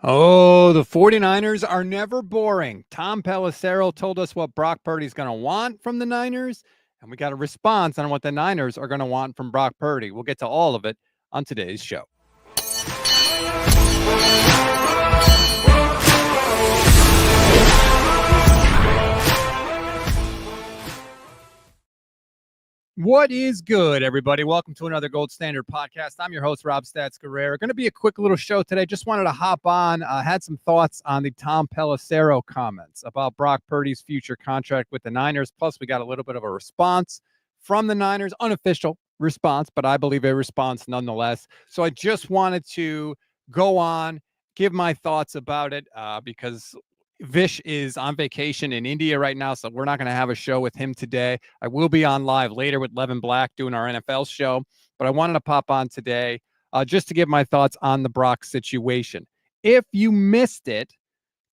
Oh, the 49ers are never boring. Tom Pelissero told us what Brock Purdy's going to want from the Niners, and we got a response on what the Niners are going to want from Brock Purdy. We'll get to all of it on today's show. What is good, everybody? Welcome to another Gold Standard podcast. I'm your host, Rob Stats Guerrero. Going to be a quick little show today. Just wanted to hop on. Had some thoughts on the Tom Pelissero comments about Brock Purdy's future contract with the Niners. Plus, we got a little bit of a response from the Niners, unofficial response, but I believe a response nonetheless. So I just wanted to go on, give my thoughts about it because Vish is on vacation in India right now, so we're not going to have a show with him today. I will be on live later with Levin Black doing our NFL show, but I wanted to pop on today just to give my thoughts on the Brock situation. If you missed it,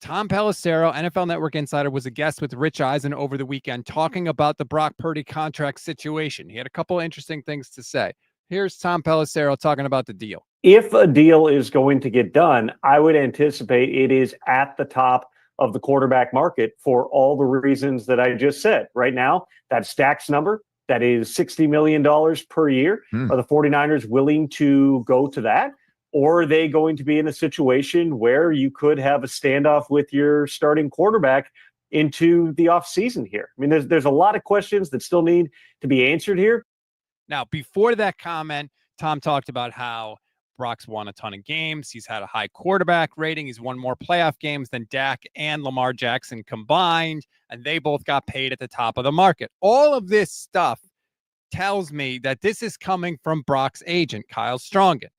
Tom Pelissero, NFL Network Insider, was a guest with Rich Eisen over the weekend talking about the Brock Purdy contract situation. He had a couple of interesting things to say. Here's Tom Pelissero talking about the deal. If a deal is going to get done, I would anticipate it is at the top of the quarterback market for all the reasons that I just said. Right now, that Stacks number, that is $60 million per year. Are the 49ers willing to go to that? Or are they going to be in a situation where you could have a standoff with your starting quarterback into the offseason here? I mean, there's a lot of questions that still need to be answered here. Now, before that comment, Tom talked about how Brock's won a ton of games. He's had a high quarterback rating. He's won more playoff games than Dak and Lamar Jackson combined, and they both got paid at the top of the market. All of this stuff tells me that this is coming from Brock's agent, Kyle Shanahan.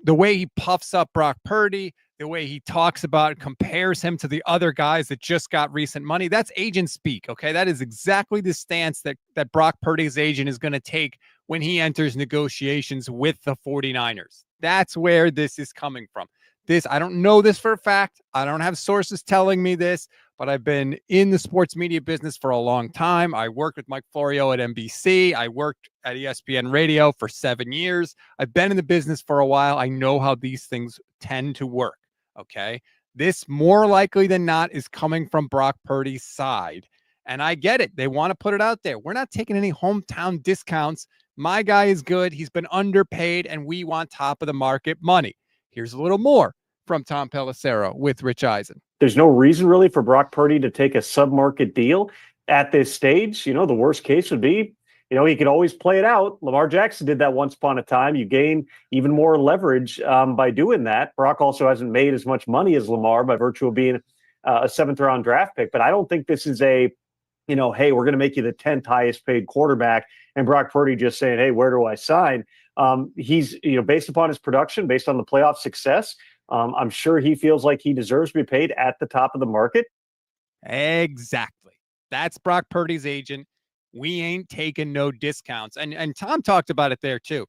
The way he puffs up Brock Purdy, the way he talks about it, compares him to the other guys that just got recent money, that's agent speak, okay? That is exactly the stance that Brock Purdy's agent is going to take when he enters negotiations with the 49ers. That's where this is coming from. I don't know this for a fact. I don't have sources telling me this, but I've been in the sports media business for a long time. I worked with Mike Florio at NBC. I worked at ESPN Radio for 7 years. I've been in the business for a while. I know how these things tend to work, okay? This, more likely than not, is coming from Brock Purdy's side. And I get it. They want to put it out there. We're not taking any hometown discounts. My guy is good. He's been underpaid, and we want top of the market money. Here's a little more from Tom Pelissero with Rich Eisen. There's no reason really for Brock Purdy to take a sub-market deal at this stage. You know, the worst case would be, you know, he could always play it out. Lamar Jackson did that once upon a time. You gain even more leverage by doing that. Brock also hasn't made as much money as Lamar by virtue of being a seventh-round draft pick. But I don't think this is a, you know, hey, we're going to make you the 10th highest paid quarterback, and Brock Purdy just saying, hey, where do I sign? He's, you know, based upon his production, based on the playoff success, I'm sure he feels like he deserves to be paid at the top of the market. Exactly. That's Brock Purdy's agent. We ain't taking no discounts. And Tom talked about it there too.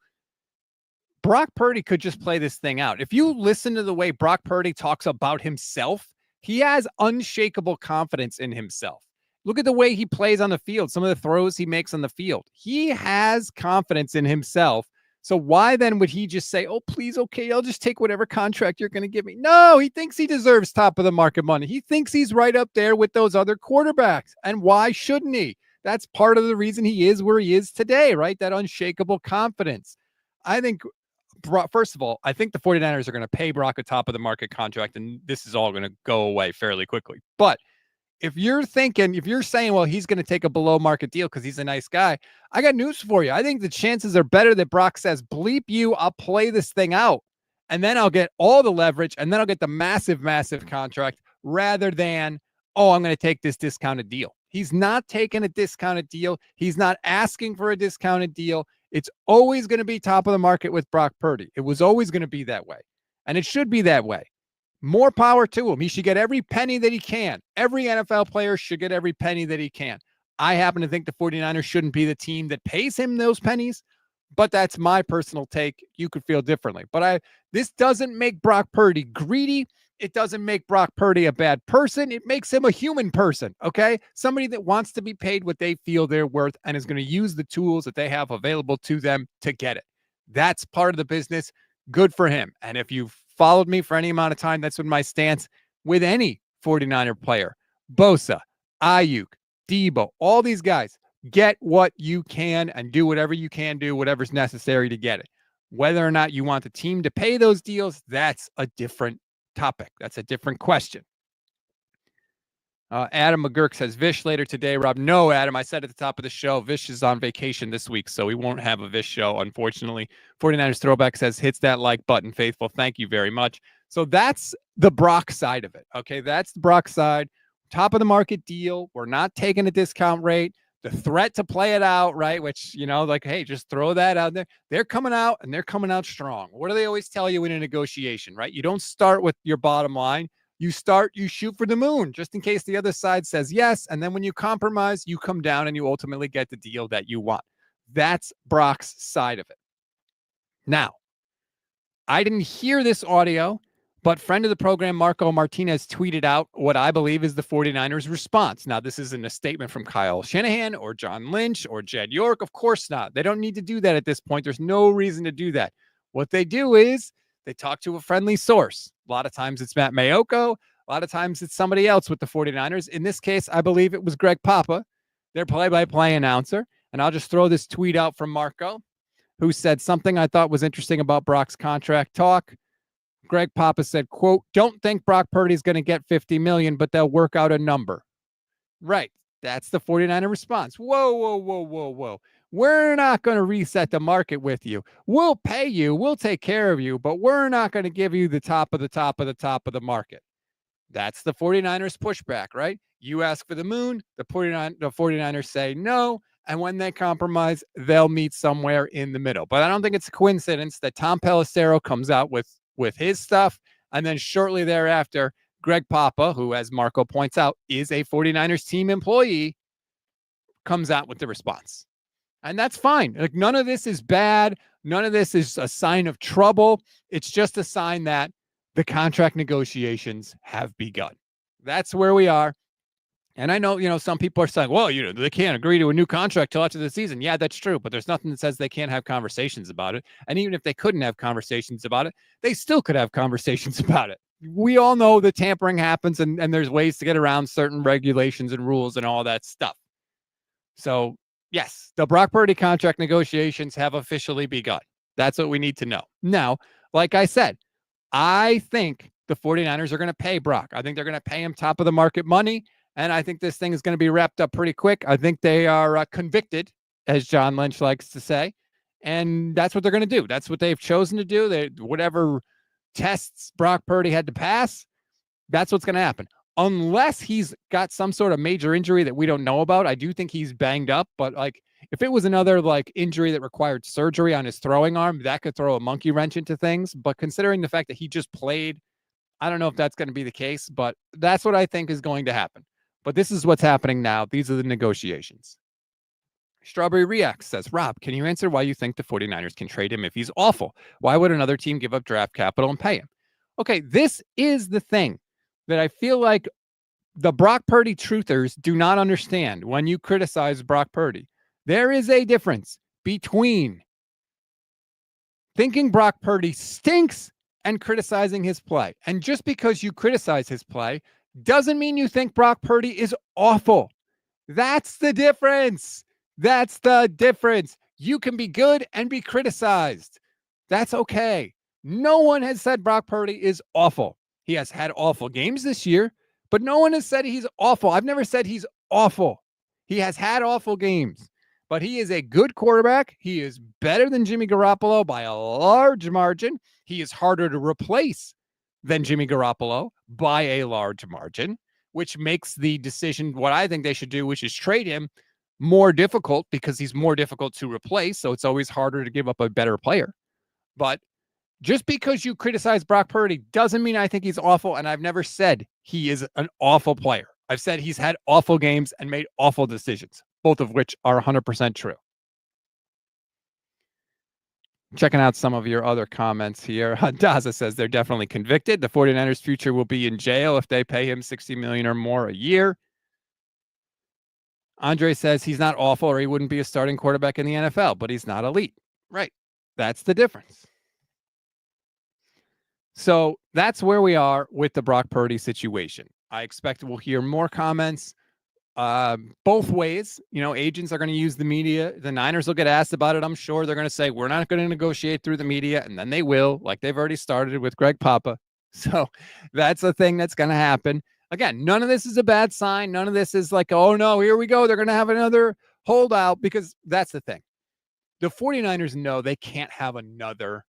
Brock Purdy could just play this thing out. If you listen to the way Brock Purdy talks about himself, he has unshakable confidence in himself. Look at the way he plays on the field, some of the throws he makes on the field. He has confidence in himself. So why then would he just say, oh, please, okay, I'll just take whatever contract you're going to give me? No, he thinks he deserves top of the market money. He thinks he's right up there with those other quarterbacks. And why shouldn't he? That's part of the reason he is where he is today, right? That unshakable confidence. I think, first of all, I think the 49ers are going to pay Brock a top of the market contract, and this is all going to go away fairly quickly. But if you're saying, well, he's going to take a below market deal because he's a nice guy, I got news for you. I think the chances are better that Brock says, bleep you, I'll play this thing out, and then I'll get all the leverage, and then I'll get the massive, massive contract, rather than, oh, I'm going to take this discounted deal. He's not taking a discounted deal. He's not asking for a discounted deal. It's always going to be top of the market with Brock Purdy. It was always going to be that way, and it should be that way. More power to him. He should get every penny that he can. Every NFL player should get every penny that he can. I happen to think the 49ers shouldn't be the team that pays him those pennies, but that's my personal take. You could feel differently. But this doesn't make Brock Purdy greedy. It doesn't make Brock Purdy a bad person. It makes him a human person, okay? Somebody that wants to be paid what they feel they're worth and is going to use the tools that they have available to them to get it. That's part of the business. Good for him. And if you followed me for any amount of time, that's been my stance with any 49er player. Bosa, Ayuk, Debo, all these guys, get what you can and do whatever you can do, whatever's necessary to get it. Whether or not you want the team to pay those deals, that's a different topic. That's a different question. Adam McGurk says, Vish later today, Rob. No, Adam, I said at the top of the show, Vish is on vacation this week, so we won't have a Vish show, unfortunately. 49ers Throwback says, hits that like button, faithful. Thank you very much. So that's the Brock side of it, okay? That's the Brock side. Top of the market deal. We're not taking a discount rate. The threat to play it out, right? Which, like, hey, just throw that out there. They're coming out, and they're coming out strong. What do they always tell you in a negotiation, right? You don't start with your bottom line. You shoot for the moon just in case the other side says yes. And then when you compromise, you come down and you ultimately get the deal that you want. That's Brock's side of it. Now, I didn't hear this audio, but friend of the program, Marco Martinez, tweeted out what I believe is the 49ers response. Now, this isn't a statement from Kyle Shanahan or John Lynch or Jed York. Of course not. They don't need to do that at this point. There's no reason to do that. What they do is they talk to a friendly source. A lot of times it's Matt Mayoko. A lot of times it's somebody else with the 49ers. In this case, I believe it was Greg Papa, their play-by-play announcer. And I'll just throw this tweet out from Marco, who said something I thought was interesting about Brock's contract talk. Greg Papa said, quote, don't think Brock Purdy is going to get $50 million, but they'll work out a number. Right. That's the 49er response. Whoa. We're not going to reset the market with you. We'll pay you. We'll take care of you, but we're not going to give you the top of the market. That's the 49ers pushback, right? You ask for the moon, the 49ers say no, and when they compromise, they'll meet somewhere in the middle. But I don't think it's a coincidence that Tom Pelissero comes out with his stuff, and then shortly thereafter, Greg Papa, who, as Marco points out, is a 49ers team employee, comes out with the response. And that's fine. Like, none of this is bad. None of this is a sign of trouble. It's just a sign that the contract negotiations have begun. That's where we are. And I know, some people are saying, well, they can't agree to a new contract till after the season. Yeah, that's true. But there's nothing that says they can't have conversations about it. And even if they couldn't have conversations about it, they still could have conversations about it. We all know that tampering happens and there's ways to get around certain regulations and rules and all that stuff. So, yes, the Brock Purdy contract negotiations have officially begun. That's what we need to know. Now, like I said, I think the 49ers are going to pay Brock. I think they're going to pay him top of the market money. And I think this thing is going to be wrapped up pretty quick. I think they are convicted, as John Lynch likes to say. And that's what they're going to do. That's what they've chosen to do. Whatever tests Brock Purdy had to pass, that's what's going to happen. Unless he's got some sort of major injury that we don't know about. I do think he's banged up. But if it was another injury that required surgery on his throwing arm, that could throw a monkey wrench into things. But considering the fact that he just played, I don't know if that's going to be the case. But that's what I think is going to happen. But this is what's happening now. These are the negotiations. Strawberry Reacts says, Rob, can you answer why you think the 49ers can trade him if he's awful? Why would another team give up draft capital and pay him? Okay, this is the thing that I feel like the Brock Purdy truthers do not understand when you criticize Brock Purdy. There is a difference between thinking Brock Purdy stinks and criticizing his play. And just because you criticize his play doesn't mean you think Brock Purdy is awful. That's the difference. That's the difference. You can be good and be criticized. That's okay. No one has said Brock Purdy is awful. He has had awful games this year, but no one has said he's awful. I've never said he's awful. He has had awful games, but he is a good quarterback. He is better than Jimmy Garoppolo by a large margin. He is harder to replace than Jimmy Garoppolo by a large margin, which makes the decision, what I think they should do, which is trade him, more difficult because he's more difficult to replace. So it's always harder to give up a better player. But just because you criticize Brock Purdy doesn't mean I think he's awful. And I've never said he is an awful player. I've said he's had awful games and made awful decisions, both of which are 100% true. Checking out some of your other comments here. Daza says they're definitely convicted. The 49ers' future will be in jail if they pay him $60 million or more a year. Andre says he's not awful or he wouldn't be a starting quarterback in the NFL, but he's not elite. Right. That's the difference. So that's where we are with the Brock Purdy situation. I expect we'll hear more comments both ways. Agents are going to use the media. The Niners will get asked about it. I'm sure they're going to say, we're not going to negotiate through the media. And then they will, like they've already started with Greg Papa. So that's a thing that's going to happen. Again, none of this is a bad sign. None of this is like, oh no, here we go. They're going to have another holdout, because that's the thing. The 49ers know they can't have another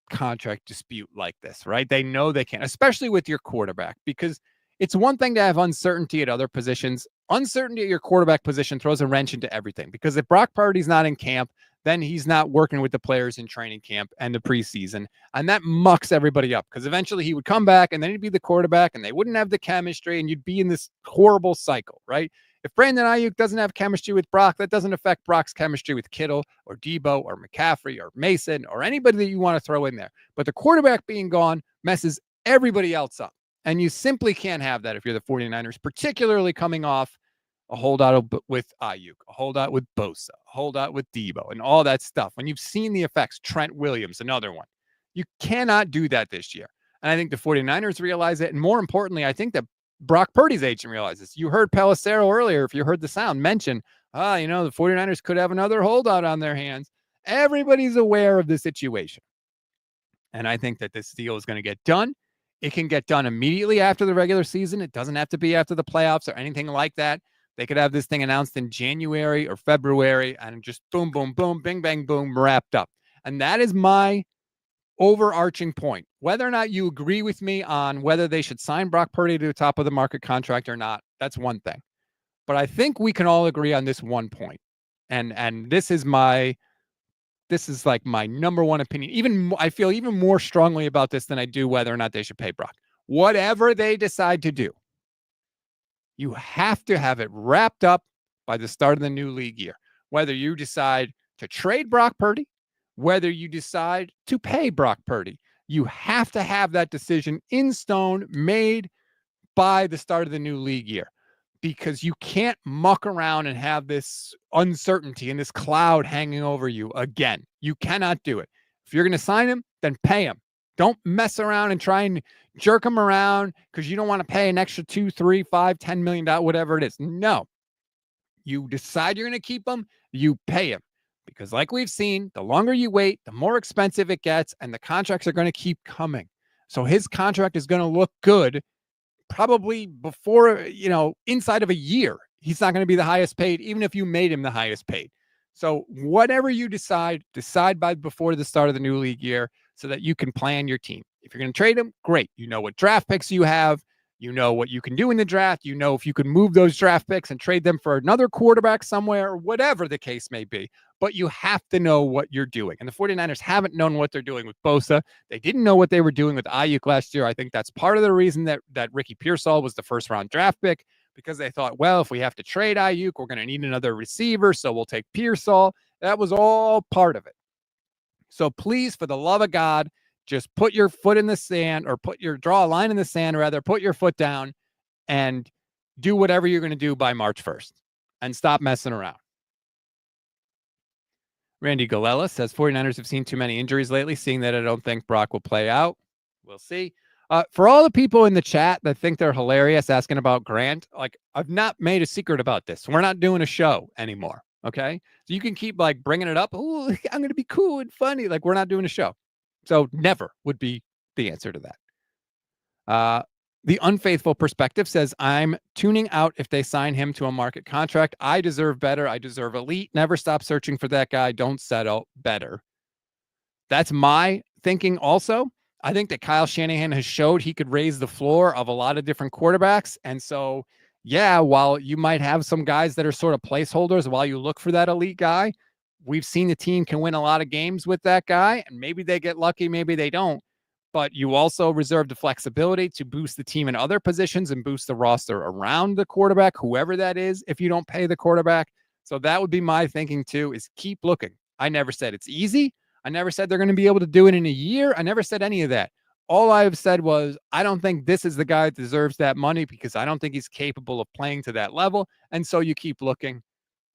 contract dispute like this, right? They know they can't, especially with your quarterback, because it's one thing to have uncertainty at other positions. Uncertainty at your quarterback position throws a wrench into everything, because if Brock Purdy's not in camp, then he's not working with the players in training camp and the preseason. And that mucks everybody up, because eventually he would come back and then he'd be the quarterback and they wouldn't have the chemistry and you'd be in this horrible cycle, right? If Brandon Ayuk doesn't have chemistry with Brock, that doesn't affect Brock's chemistry with Kittle or Debo or McCaffrey or Mason or anybody that you want to throw in there. But the quarterback being gone messes everybody else up. And you simply can't have that if you're the 49ers, particularly coming off a holdout with Ayuk, a holdout with Bosa, a holdout with Debo, and all that stuff. When you've seen the effects, Trent Williams, another one. You cannot do that this year. And I think the 49ers realize it. And more importantly, I think that Brock Purdy's agent realizes. You heard Pelissero earlier, if you heard the sound, mention, the 49ers could have another holdout on their hands. Everybody's aware of the situation. And I think that this deal is going to get done. It can get done immediately after the regular season. It doesn't have to be after the playoffs or anything like that. They could have this thing announced in January or February and just boom, boom, boom, bing, bang, boom, wrapped up. And that is my overarching point. Whether or not you agree with me on whether they should sign Brock Purdy to the top of the market contract or not, that's one thing. But I think we can all agree on this one point. And this is like my number one opinion. I feel even more strongly about this than I do whether or not they should pay Brock. Whatever they decide to do, you have to have it wrapped up by the start of the new league year. Whether you decide to trade Brock Purdy, whether you decide to pay Brock Purdy, you have to have that decision in stone made by the start of the new league year, because you can't muck around and have this uncertainty and this cloud hanging over you again. You cannot do it. If you're going to sign him, then pay him. Don't mess around and try and jerk him around because you don't want to pay an extra $2, $3, $5, $10 million, whatever it is. No. You decide you're going to keep him, you pay him. Because like we've seen, the longer you wait, the more expensive it gets, and the contracts are going to keep coming. So his contract is going to look good probably before, inside of a year. He's not going to be the highest paid, even if you made him the highest paid. So whatever you decide by before the start of the new league year so that you can plan your team. If you're going to trade him, great. You know what draft picks you have. You know what you can do in the draft. You know if you can move those draft picks and trade them for another quarterback somewhere, whatever the case may be. But you have to know what you're doing. And the 49ers haven't known what they're doing with Bosa. They didn't know what they were doing with Ayuk last year. I think that's part of the reason that Ricky Pearsall was the first-round draft pick, because they thought, well, if we have to trade Ayuk, we're going to need another receiver, so we'll take Pearsall. That was all part of it. So please, for the love of God, just put your foot in the sand, or draw a line in the sand, rather, put your foot down and do whatever you're going to do by March 1st and stop messing around. Randy Galella says 49ers have seen too many injuries lately, seeing that I don't think Brock will play out. We'll see. For all the people in the chat that think they're hilarious asking about Grant, I've not made a secret about this. We're not doing a show anymore. Okay. So you can keep bringing it up. Oh, I'm going to be cool and funny. We're not doing a show. So never would be the answer to that. The Unfaithful Perspective says, I'm tuning out if they sign him to a market contract. I deserve better. I deserve elite. Never stop searching for that guy. Don't settle. Better. That's my thinking also. I think that Kyle Shanahan has showed he could raise the floor of a lot of different quarterbacks. And so, yeah, while you might have some guys that are sort of placeholders while you look for that elite guy, we've seen the team can win a lot of games with that guy, and maybe they get lucky, maybe they don't. But you also reserve the flexibility to boost the team in other positions and boost the roster around the quarterback, whoever that is, if you don't pay the quarterback. So that would be my thinking too, is keep looking. I never said it's easy. I never said they're going to be able to do it in a year. I never said any of that. All I have said was, I don't think this is the guy that deserves that money because I don't think he's capable of playing to that level. And so you keep looking.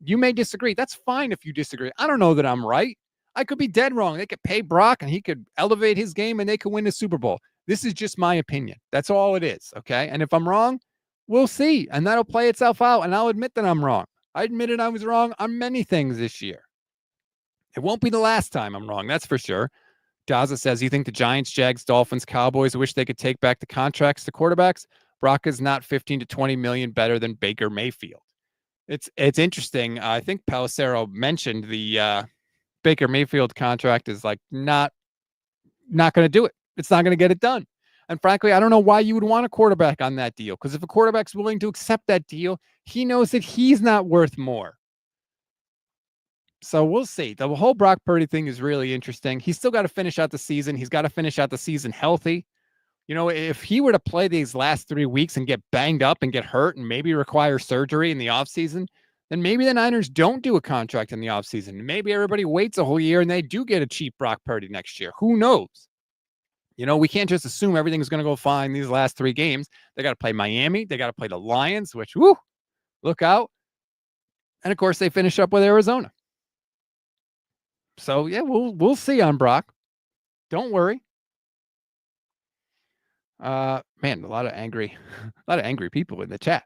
You may disagree. That's fine if you disagree. I don't know that I'm right. I could be dead wrong. They could pay Brock and he could elevate his game and they could win the Super Bowl. This is just my opinion. That's all it is. Okay. And if I'm wrong, we'll see. And that'll play itself out. And I'll admit that I'm wrong. I admitted I was wrong on many things this year. It won't be the last time I'm wrong. That's for sure. Daza says, you think the Giants, Jags, Dolphins, Cowboys wish they could take back the contracts to quarterbacks? Brock is not 15 to 20 million better than Baker Mayfield. It's interesting. I think Pelissero mentioned the Baker Mayfield contract is like not going to do it. It's not going to get it done. And frankly, I don't know why you would want a quarterback on that deal. Because if a quarterback's willing to accept that deal, he knows that he's not worth more. So we'll see. The whole Brock Purdy thing is really interesting. He's still got to finish out the season. He's got to finish out the season healthy. You know, if he were to play these last 3 weeks and get banged up and get hurt and maybe require surgery in the offseason, then maybe the Niners don't do a contract in the offseason. Maybe everybody waits a whole year and they do get a cheap Brock Purdy next year. Who knows? You know, we can't just assume everything's going to go fine these last 3 games. They got to play Miami. They got to play the Lions, which, whoo, look out. And, of course, they finish up with Arizona. So, yeah, we'll see on Brock. Don't worry. Man, a lot of angry people in the chat.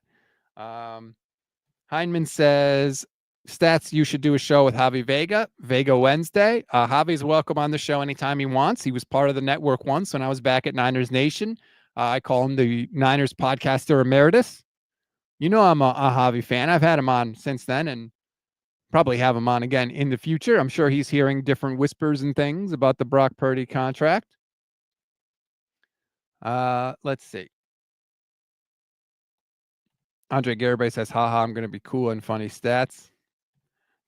Heineman says, Stats, you should do a show with Javi Vega Wednesday. Javi's welcome on the show anytime he wants. He was part of the network once when I was back at Niners Nation. I call him the Niners podcaster emeritus. You know I'm a Javi fan. I've had him on since then and probably have him on again in the future. I'm sure he's hearing different whispers and things about the Brock Purdy contract. Let's see. Andre Garibay says, haha, I'm going to be cool and funny stats.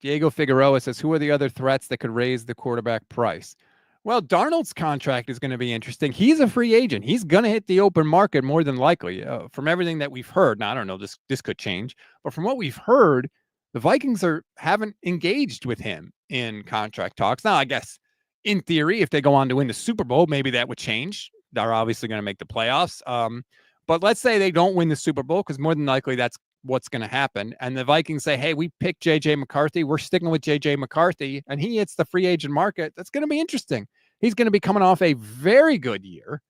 Diego Figueroa says, who are the other threats that could raise the quarterback price? Well, Darnold's contract is going to be interesting. He's a free agent. He's going to hit the open market more than likely. From everything that we've heard, now I don't know, this could change, but from what we've heard, the Vikings haven't engaged with him in contract talks. Now, I guess in theory, if they go on to win the Super Bowl, maybe that would change. They're obviously going to make the playoffs. But let's say they don't win the Super Bowl, because more than likely that's what's going to happen. And the Vikings say, hey, we picked J.J. McCarthy. We're sticking with J.J. McCarthy. And he hits the free agent market. That's going to be interesting. He's going to be coming off a very good year,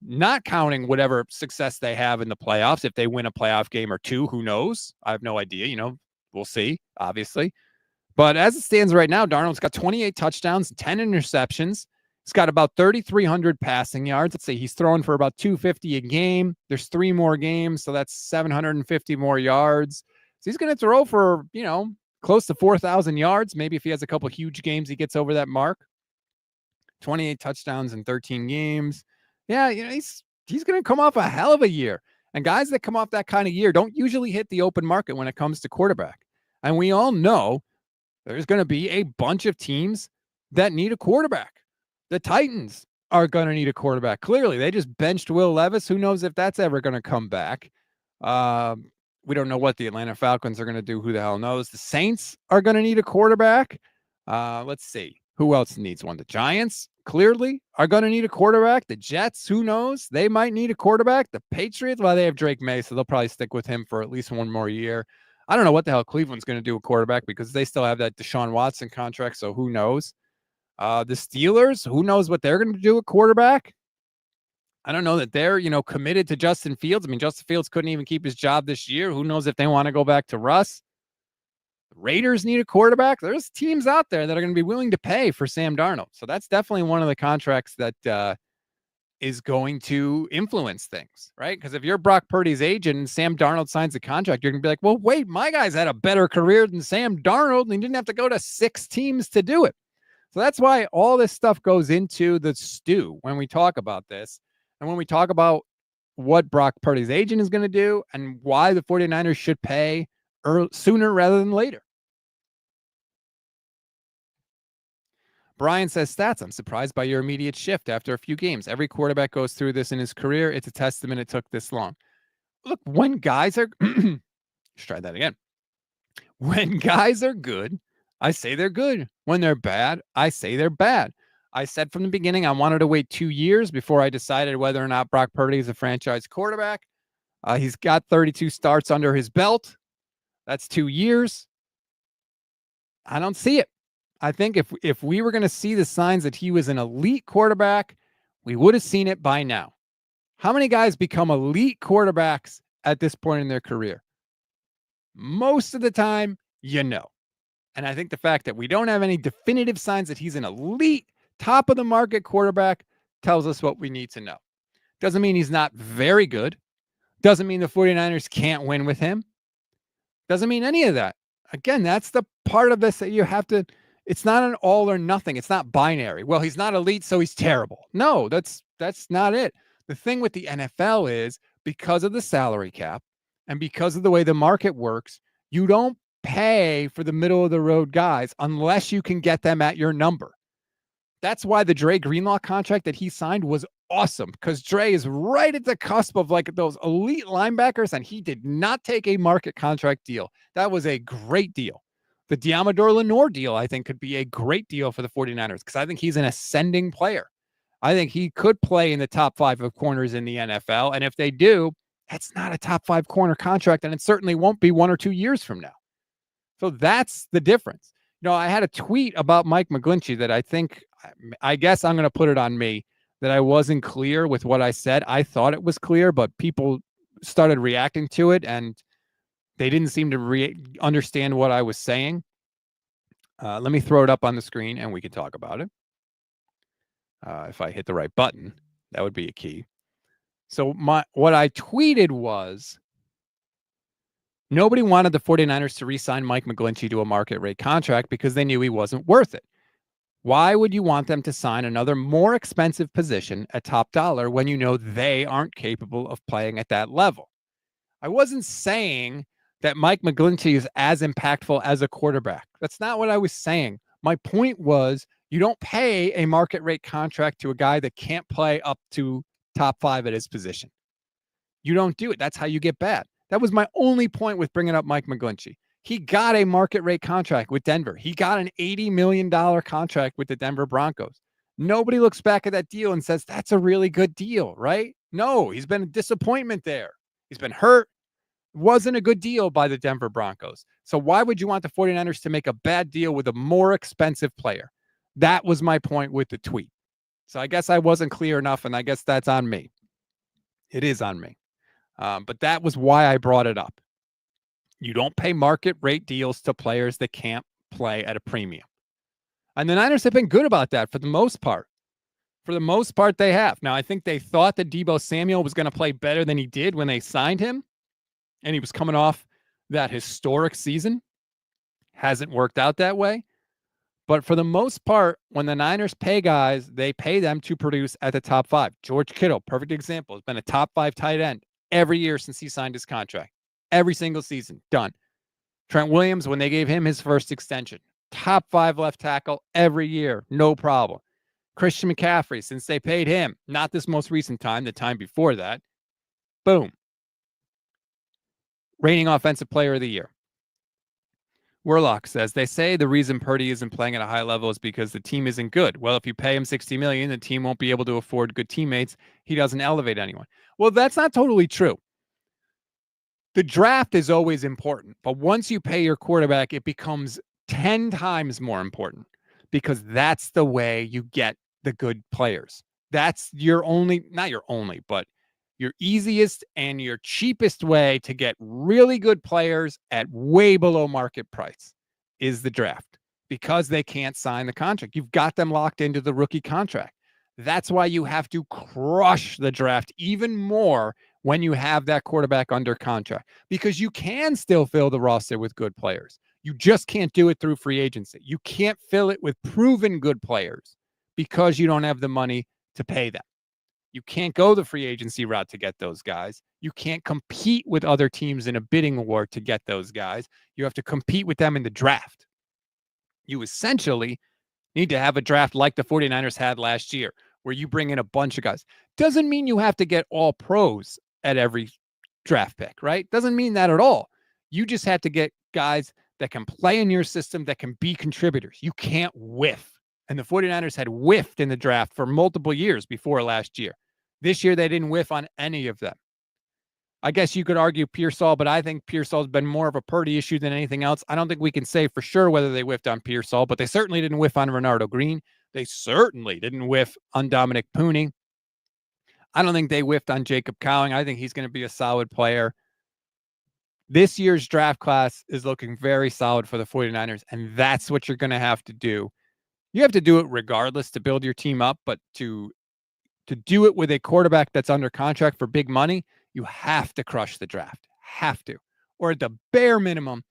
not counting whatever success they have in the playoffs. If they win a playoff game or 2, who knows? I have no idea. You know, we'll see, obviously. But as it stands right now, Darnold's got 28 touchdowns, 10 interceptions. He's got about 3,300 passing yards. Let's say he's throwing for about 250 a game. There's 3 more games, so that's 750 more yards. So he's going to throw for, you know, close to 4,000 yards. Maybe if he has a couple huge games, he gets over that mark. 28 touchdowns in 13 games. Yeah, you know, he's going to come off a hell of a year. And guys that come off that kind of year don't usually hit the open market when it comes to quarterback. And we all know there's going to be a bunch of teams that need a quarterback. The Titans are going to need a quarterback. Clearly, they just benched Will Levis. Who knows if that's ever going to come back? We don't know what the Atlanta Falcons are going to do. Who the hell knows? The Saints are going to need a quarterback. Let's see. Who else needs one? The Giants clearly are going to need a quarterback. The Jets, who knows? They might need a quarterback. The Patriots, well, they have Drake May, so they'll probably stick with him for at least one more year. I don't know what the hell Cleveland's going to do a quarterback, because they still have that Deshaun Watson contract, so who knows? The Steelers, who knows what they're going to do at quarterback? I don't know that they're, you know, committed to Justin Fields. I mean, Justin Fields couldn't even keep his job this year. Who knows if they want to go back to Russ? The Raiders need a quarterback. There's teams out there that are going to be willing to pay for Sam Darnold. So that's definitely one of the contracts that is going to influence things, right? Because if you're Brock Purdy's agent and Sam Darnold signs a contract, you're going to be like, well, wait, my guy's had a better career than Sam Darnold, and he didn't have to go to 6 teams to do it. So that's why all this stuff goes into the stew when we talk about this. And when we talk about what Brock Purdy's agent is going to do and why the 49ers should pay sooner rather than later. Brian says, Stats, I'm surprised by your immediate shift after a few games. Every quarterback goes through this in his career. It's a testament it took this long. Look, when guys are... Let's try that again. When guys are good, I say they're good. When they're bad, I say they're bad. I said from the beginning I wanted to wait 2 years before I decided whether or not Brock Purdy is a franchise quarterback. He's got 32 starts under his belt. That's 2 years. I don't see it. I think if we were going to see the signs that he was an elite quarterback we would have seen it by now. How many guys become elite quarterbacks at this point in their career? Most of the time, And I think the fact that we don't have any definitive signs that he's an elite, top of the market quarterback tells us what we need to know. Doesn't mean he's not very good. Doesn't mean the 49ers can't win with him. Doesn't mean any of that. Again, that's the part of this that you have to, it's not an all or nothing. It's not binary. Well, he's not elite, so he's terrible. No, that's not it. The thing with the NFL is because of the salary cap and because of the way the market works, you don't pay for the middle of the road guys unless you can get them at your number. That's why the Dre Greenlaw contract that he signed was awesome, because Dre is right at the cusp of like those elite linebackers, and he did not take a market contract deal. That was a great deal. The Diamador Lenore deal, I think, could be a great deal for the 49ers because I think he's an ascending player. I think he could play in the top 5 of corners in the NFL. And if they do, that's not a top 5 corner contract, and it certainly won't be 1 or 2 years from now. So that's the difference. I had a tweet about Mike McGlinchey that I guess I'm going to put it on me that I wasn't clear with what I said. I thought it was clear, but people started reacting to it and they didn't seem to understand what I was saying. Let me throw it up on the screen and we can talk about it. If I hit the right button, that would be a key. So what I tweeted was, nobody wanted the 49ers to re-sign Mike McGlinchey to a market rate contract because they knew he wasn't worth it. Why would you want them to sign another more expensive position at top dollar when you know they aren't capable of playing at that level? I wasn't saying that Mike McGlinchey is as impactful as a quarterback. That's not what I was saying. My point was, you don't pay a market rate contract to a guy that can't play up to top 5 at his position. You don't do it. That's how you get bad. That was my only point with bringing up Mike McGlinchey. He got a market rate contract with Denver. He got an $80 million contract with the Denver Broncos. Nobody looks back at that deal and says, that's a really good deal, right? No, he's been a disappointment there. He's been hurt. Wasn't a good deal by the Denver Broncos. So why would you want the 49ers to make a bad deal with a more expensive player? That was my point with the tweet. So I guess I wasn't clear enough, and I guess that's on me. It is on me. But that was why I brought it up. You don't pay market rate deals to players that can't play at a premium. And the Niners have been good about that for the most part. For the most part, they have. Now, I think they thought that Deebo Samuel was going to play better than he did when they signed him. And he was coming off that historic season. Hasn't worked out that way. But for the most part, when the Niners pay guys, they pay them to produce at the top 5. George Kittle, perfect example, has been a top 5 tight end every year since he signed his contract. Every single season, done. Trent Williams, when they gave him his first extension, top 5 left tackle every year, no problem. Christian McCaffrey, since they paid him, not this most recent time, the time before that, boom. Reigning offensive player of the year. Werlock says, they say the reason Purdy isn't playing at a high level is because the team isn't good. Well, if you pay him $60 million, the team won't be able to afford good teammates. He doesn't elevate anyone. Well, that's not totally true. The draft is always important, but once you pay your quarterback, it becomes 10 times more important because that's the way you get the good players. That's your only, not your only, but your easiest and your cheapest way to get really good players at way below market price is the draft because they can't sign the contract. You've got them locked into the rookie contract. That's why you have to crush the draft even more when you have that quarterback under contract, because you can still fill the roster with good players. You just can't do it through free agency. You can't fill it with proven good players because you don't have the money to pay them. You can't go the free agency route to get those guys. You can't compete with other teams in a bidding war to get those guys. You have to compete with them in the draft. You essentially need to have a draft like the 49ers had last year, where you bring in a bunch of guys. Doesn't mean you have to get all pros at every draft pick, right? Doesn't mean that at all. You just have to get guys that can play in your system, that can be contributors. You can't whiff. And the 49ers had whiffed in the draft for multiple years before last year. This year, they didn't whiff on any of them. I guess you could argue Pearsall, but I think Pearsall's been more of a Purdy issue than anything else. I don't think we can say for sure whether they whiffed on Pearsall, but they certainly didn't whiff on Renardo Green. They certainly didn't whiff on Dominic Pooney. I don't think they whiffed on Jacob Cowing. I think he's going to be a solid player. This year's draft class is looking very solid for the 49ers, and that's what you're going to have to do. You have to do it regardless to build your team up, but to do it with a quarterback that's under contract for big money, you have to crush the draft. Have to. Or at the bare minimum,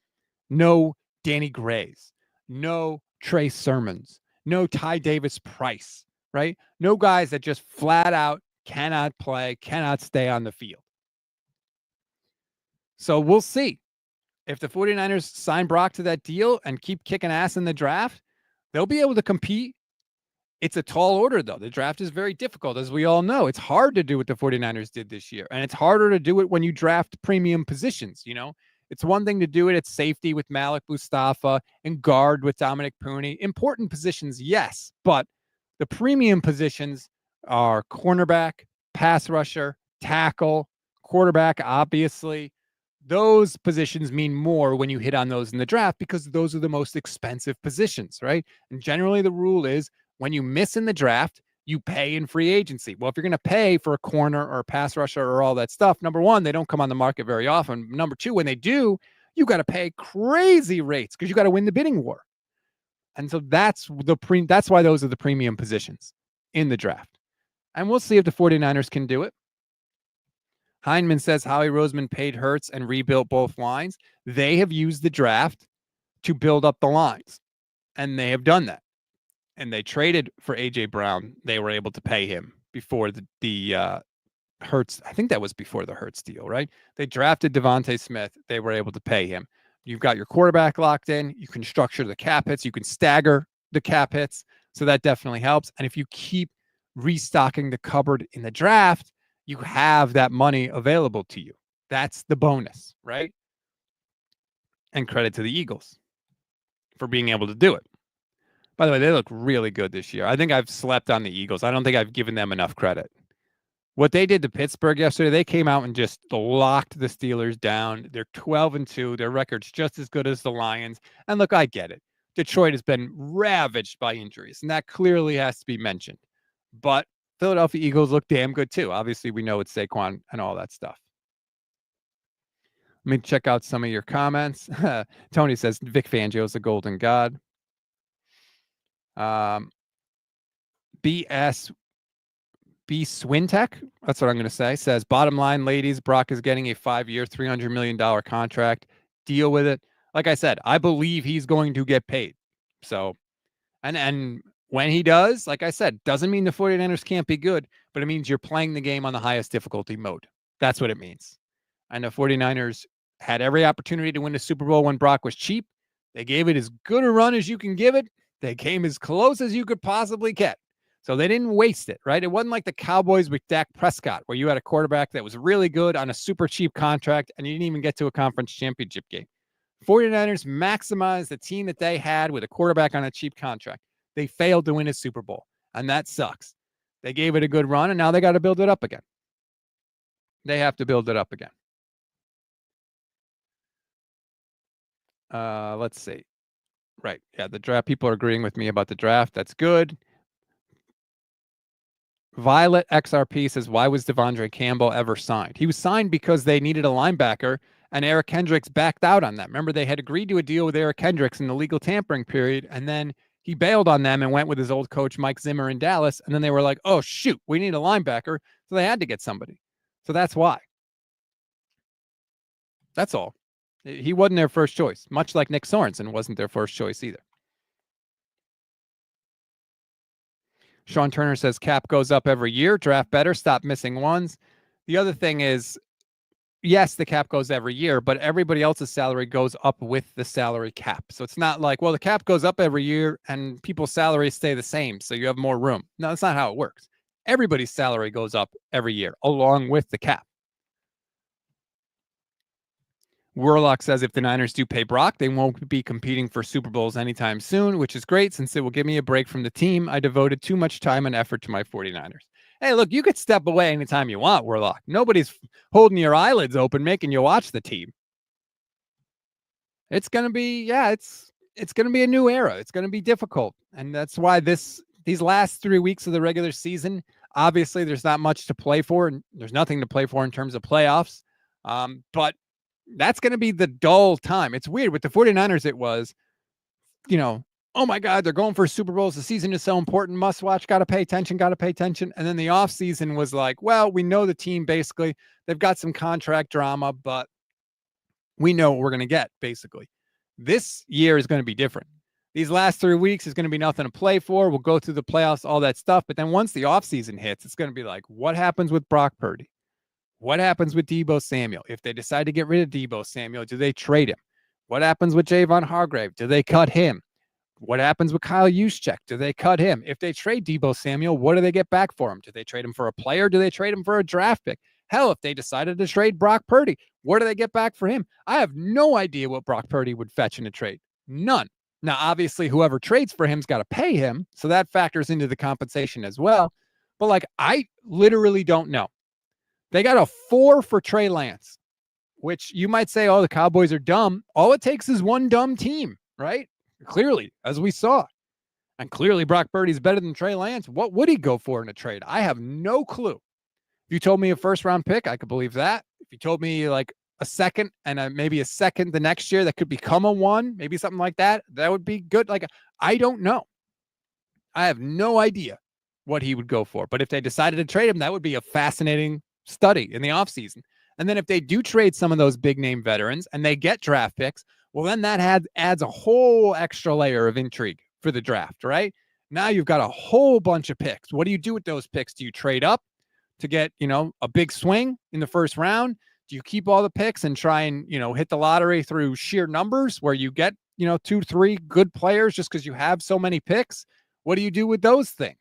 no Danny Grays, no Trey Sermons, no Ty Davis Price, right? No guys that just flat out cannot play, cannot stay on the field. So we'll see. If the 49ers sign Brock to that deal and keep kicking ass in the draft, they'll be able to compete. It's a tall order, though. The draft is very difficult, as we all know. It's hard to do what the 49ers did this year, and it's harder to do it when you draft premium positions, you know? It's one thing to do it at safety with Malik Mustafa and guard with Dominic Purdy. Important positions, yes, but the premium positions are cornerback, pass rusher, tackle, quarterback, obviously. Those positions mean more when you hit on those in the draft because those are the most expensive positions, right? And generally the rule is when you miss in the draft, you pay in free agency. Well, if you're going to pay for a corner or a pass rusher or all that stuff, number one, they don't come on the market very often. Number two, when they do, you got to pay crazy rates because you got to win the bidding war. And so that's why those are the premium positions in the draft. And we'll see if the 49ers can do it. Heineman says Howie Roseman paid Hurts and rebuilt both lines. They have used the draft to build up the lines, and they have done that. And they traded for A.J. Brown. They were able to pay him before the Hurts. I think that was before the Hurts deal, right? They drafted Devontae Smith. They were able to pay him. You've got your quarterback locked in. You can structure the cap hits. You can stagger the cap hits. So that definitely helps. And if you keep restocking the cupboard in the draft, you have that money available to you. That's the bonus, right? And credit to the Eagles for being able to do it. By the way, they look really good this year. I think I've slept on the Eagles. I don't think I've given them enough credit. What they did to Pittsburgh yesterday, they came out and just locked the Steelers down. They're 12-2. Their record's just as good as the Lions. And look, I get it. Detroit has been ravaged by injuries, and that clearly has to be mentioned. But Philadelphia Eagles look damn good too. Obviously, we know it's Saquon and all that stuff. Let me check out some of your comments. Tony says Vic Fangio is the golden god. BS B Swintek, that's what I'm going to say, says, bottom line, ladies, Brock is getting a 5-year, $300 million contract. Deal with it. Like I said, I believe he's going to get paid. So, and when he does, like I said, doesn't mean the 49ers can't be good, but it means you're playing the game on the highest difficulty mode. That's what it means. And the 49ers had every opportunity to win the Super Bowl when Brock was cheap. They gave it as good a run as you can give it. They came as close as you could possibly get. So they didn't waste it, right? It wasn't like the Cowboys with Dak Prescott, where you had a quarterback that was really good on a super cheap contract and you didn't even get to a conference championship game. 49ers maximized the team that they had with a quarterback on a cheap contract. They failed to win a Super Bowl, and that sucks. They gave it a good run, and now they got to build it up again. They have to build it up again. Let's see. Right. Yeah, the draft. People are agreeing with me about the draft. That's good. Violet XRP says, why was Devondre Campbell ever signed? He was signed because they needed a linebacker, and Eric Kendricks backed out on that. Remember, they had agreed to a deal with Eric Kendricks in the legal tampering period, and then he bailed on them and went with his old coach, Mike Zimmer, in Dallas, and then they were like, oh, shoot, we need a linebacker, so they had to get somebody. So that's why. That's all. He wasn't their first choice, much like Nick Sorensen wasn't their first choice either. Sean Turner says cap goes up every year. Draft better. Stop missing ones. The other thing is, yes, the cap goes every year, but everybody else's salary goes up with the salary cap. So it's not like, well, the cap goes up every year and people's salaries stay the same, so you have more room. No, that's not how it works. Everybody's salary goes up every year along with the cap. Warlock says if the Niners do pay Brock, they won't be competing for Super Bowls anytime soon, which is great since it will give me a break from the team. I devoted too much time and effort to my 49ers. Hey, look, you could step away anytime you want, Warlock. Nobody's holding your eyelids open, making you watch the team. It's going to be, it's going to be a new era. It's going to be difficult. And that's why these last 3 weeks of the regular season, Obviously, there's not much to play for, and there's nothing to play for in terms of playoffs. But that's going to be the dull time. It's weird. With the 49ers, it was, oh my God, they're going for Super Bowls. The season is so important. Must watch. Got to pay attention. And then the offseason was like, well, we know the team basically. They've got some contract drama, but we know what we're going to get, basically. This year is going to be different. These last 3 weeks is going to be nothing to play for. We'll go through the playoffs, all that stuff. But then once the offseason hits, it's going to be like, what happens with Brock Purdy? What happens with Deebo Samuel? If they decide to get rid of Deebo Samuel, do they trade him? What happens with Javon Hargrave? Do they cut him? What happens with Kyle Juszczyk? Do they cut him? If they trade Deebo Samuel, what do they get back for him? Do they trade him for a player? Do they trade him for a draft pick? Hell, if they decided to trade Brock Purdy, what do they get back for him? I have no idea what Brock Purdy would fetch in a trade. None. Now, obviously, whoever trades for him's got to pay him, so that factors into the compensation as well. But, I literally don't know. They got a 4 for Trey Lance, which you might say, oh, the Cowboys are dumb. All it takes is one dumb team, right? Clearly, as we saw. And clearly, Brock Purdy's better than Trey Lance. What would he go for in a trade? I have no clue. If you told me a first-round pick, I could believe that. If you told me, a second and maybe a second the next year that could become a 1, maybe something like that, that would be good. I don't know. I have no idea what he would go for. But if they decided to trade him, that would be a fascinating study in the offseason. And then if they do trade some of those big name veterans and they get draft picks, well, then that adds a whole extra layer of intrigue for the draft, right? Now you've got a whole bunch of picks. What do you do with those picks? Do you trade up to get, a big swing in the first round? Do you keep all the picks and try and, hit the lottery through sheer numbers where you get, 2-3 good players just because you have so many picks? What do you do with those things?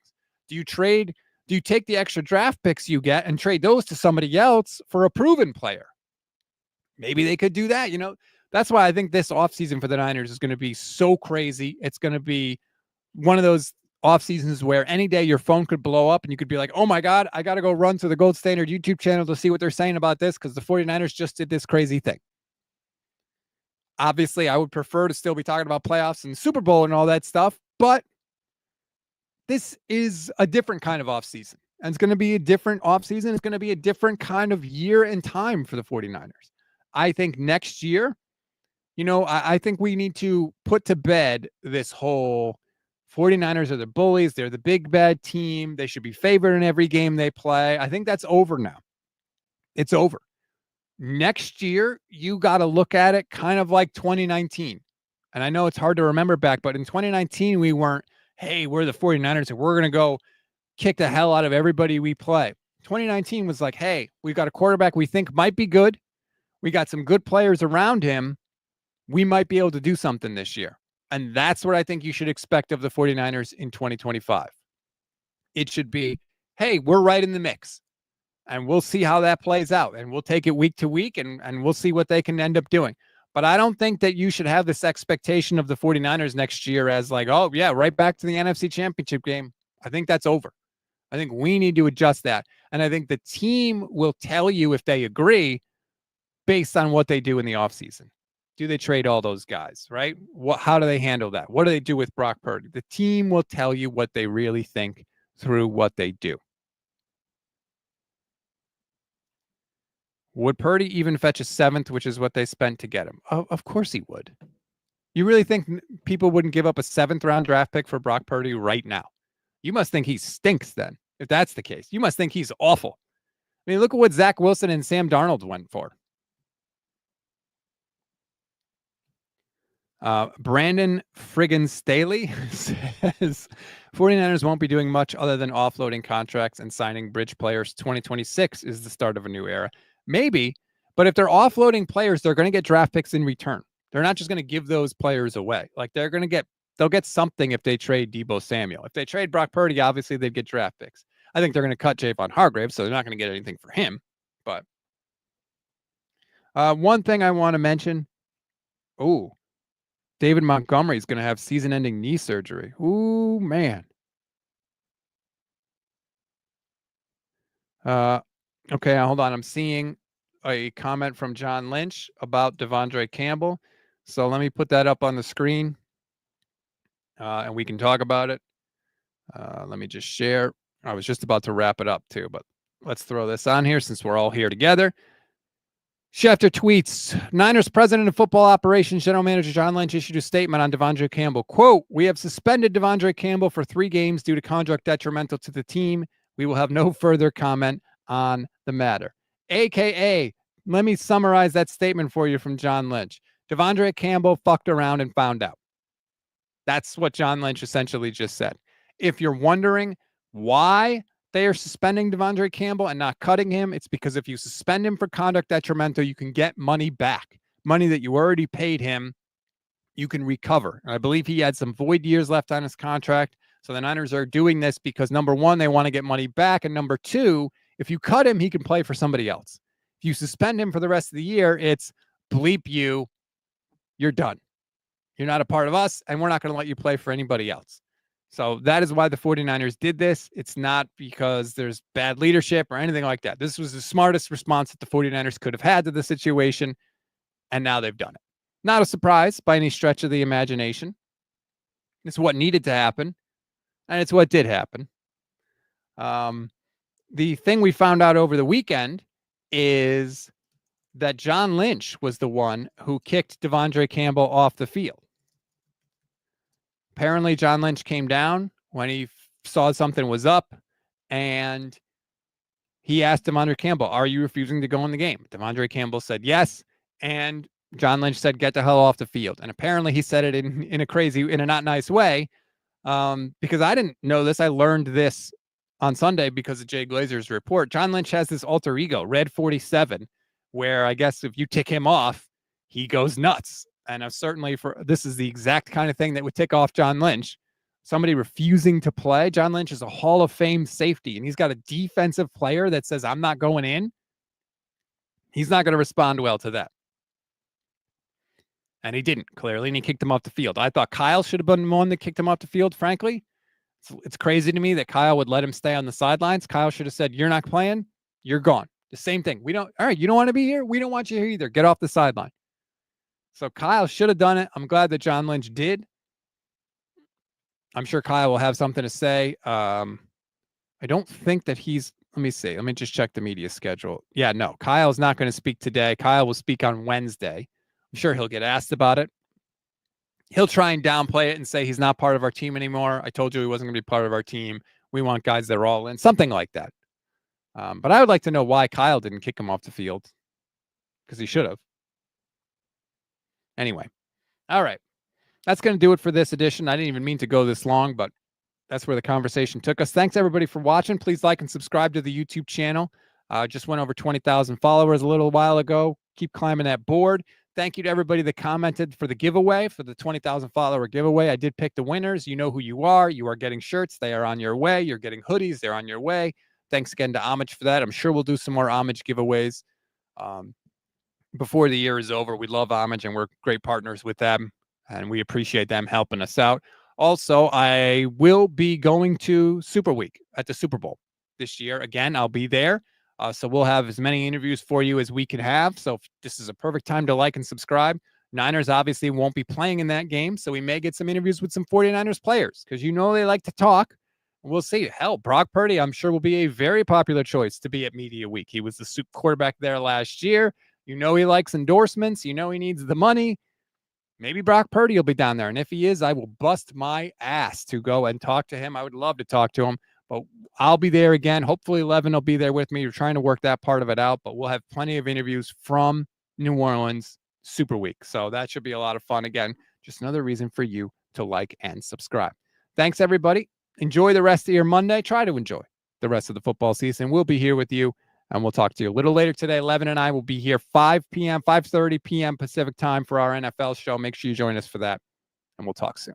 Do you take the extra draft picks you get and trade those to somebody else for a proven player? Maybe they could do that. That's why I think this offseason for the Niners is going to be so crazy. It's going to be one of those off seasons where any day your phone could blow up and you could be like, oh my God, I got to go run to the Gold Standard YouTube channel to see what they're saying about this because the 49ers just did this crazy thing. Obviously, I would prefer to still be talking about playoffs and Super Bowl and all that stuff, but this is a different kind of off season. And it's going to be a different off season. It's going to be a different kind of year and time for the 49ers. I think next year, I think we need to put to bed this whole 49ers are the bullies. They're the big bad team. They should be favored in every game they play. I think that's over now. It's over. Next year, you got to look at it kind of like 2019. And I know it's hard to remember back, but in 2019, we weren't, hey, we're the 49ers and we're going to go kick the hell out of everybody we play. 2019 was like, hey, we've got a quarterback we think might be good. We got some good players around him. We might be able to do something this year. And that's what I think you should expect of the 49ers in 2025. It should be, hey, we're right in the mix. And we'll see how that plays out. And we'll take it week to week and we'll see what they can end up doing. But I don't think that you should have this expectation of the 49ers next year as like, oh, yeah, right back to the NFC Championship game. I think that's over. I think we need to adjust that. And I think the team will tell you if they agree based on what they do in the offseason. Do they trade all those guys, right? How do they handle that? What do they do with Brock Purdy? The team will tell you what they really think through what they do. Would Purdy even fetch a 7th, which is what they spent to get him? Of course he would. You really think people wouldn't give up a 7th round draft pick for Brock Purdy right now? You must think he stinks then, if that's the case. You must think he's awful. I mean, look at what Zach Wilson and Sam Darnold went for. Brandon friggin' Staley says 49ers won't be doing much other than offloading contracts and signing bridge players. 2026 is the start of a new era. Maybe, but if they're offloading players, they're going to get draft picks in return. They're not just going to give those players away. Like they'll get something if they trade Deebo Samuel. If they trade Brock Purdy, obviously they'd get draft picks. I think they're going to cut Javon Hargrave, so they're not going to get anything for him. But one thing I want to mention, David Montgomery is going to have season-ending knee surgery. Ooh, man. Okay, hold on. I'm seeing a comment from John Lynch about Devondre Campbell. So let me put that up on the screen, and we can talk about it. Let me just share. I was just about to wrap it up too, but let's throw this on here since we're all here together. Schefter tweets, Niners president of football operations, general manager John Lynch issued a statement on Devondre Campbell. Quote, we have suspended Devondre Campbell for 3 games due to conduct detrimental to the team. We will have no further comment on the matter. AKA, let me summarize that statement for you from John Lynch. Devondre Campbell fucked around and found out. That's what John Lynch essentially just said. If you're wondering why they are suspending Devondre Campbell and not cutting him, it's because if you suspend him for conduct detrimental, you can get money back. Money that you already paid him, you can recover. And I believe he had some void years left on his contract. So the Niners are doing this because, number one, they want to get money back. And number two, if you cut him, he can play for somebody else. If you suspend him for the rest of the year, it's bleep you, you're done. You're not a part of us, and we're not going to let you play for anybody else. So that is why the 49ers did this. It's not because there's bad leadership or anything like that. This was the smartest response that the 49ers could have had to the situation, and now they've done it. Not a surprise by any stretch of the imagination. It's what needed to happen, and it's what did happen. The thing we found out over the weekend is that John Lynch was the one who kicked Devondre Campbell off the field. Apparently, John Lynch came down when he saw something was up, and he asked Devondre Campbell, are you refusing to go in the game? Devondre Campbell said yes, and John Lynch said, get the hell off the field. And apparently he said it in a not nice way, because I didn't know this. I learned this on Sunday because of Jay Glazer's report. John Lynch has this alter ego, Red 47, where I guess if you tick him off, he goes nuts. And certainly this is the exact kind of thing that would tick off John Lynch. Somebody refusing to play. John Lynch is a Hall of Fame safety, and he's got a defensive player that says, I'm not going in. He's not going to respond well to that. And he didn't, clearly, and he kicked him off the field. I thought Kyle should have been the one that kicked him off the field, frankly. It's crazy to me that Kyle would let him stay on the sidelines. Kyle should have said, you're not playing, you're gone. The same thing. All right, you don't want to be here? We don't want you here either. Get off the sideline. So Kyle should have done it. I'm glad that John Lynch did. I'm sure Kyle will have something to say. I don't think that let me see. Let me just check the media schedule. Yeah, no, Kyle's not going to speak today. Kyle will speak on Wednesday. I'm sure he'll get asked about it. He'll try and downplay it and say he's not part of our team anymore. I told you he wasn't going to be part of our team. We want guys that are all in, something like that. But I would like to know why Kyle didn't kick him off the field, because he should have. Anyway, all right. That's going to do it for this edition. I didn't even mean to go this long, but that's where the conversation took us. Thanks, everybody, for watching. Please like and subscribe to the YouTube channel. Just went over 20,000 followers a little while ago. Keep climbing that board. Thank you to everybody that commented for the giveaway, for the 20,000 follower giveaway. I did pick the winners. You know who you are. You are getting shirts. They are on your way. You're getting hoodies. They're on your way. Thanks again to Homage for that. I'm sure we'll do some more Homage giveaways before the year is over. We love Homage, and we're great partners with them, and we appreciate them helping us out. Also, I will be going to Super Week at the Super Bowl this year. Again, I'll be there. So we'll have as many interviews for you as we can have. So this is a perfect time to like and subscribe. Niners obviously won't be playing in that game, so we may get some interviews with some 49ers players, because they like to talk. We'll see. Hell, Brock Purdy, I'm sure, will be a very popular choice to be at Media Week. He was the quarterback there last year. He likes endorsements. He needs the money. Maybe Brock Purdy will be down there. And if he is, I will bust my ass to go and talk to him. I would love to talk to him, but I'll be there again. Hopefully 11 will be there with me. We're trying to work that part of it out, but we'll have plenty of interviews from New Orleans Super Week. So that should be a lot of fun. Again, just another reason for you to like and subscribe. Thanks, everybody. Enjoy the rest of your Monday. Try to enjoy the rest of the football season. We'll be here with you, and we'll talk to you a little later today. 11 and I will be here 5:30 p.m. Pacific time for our NFL show. Make sure you join us for that, and we'll talk soon.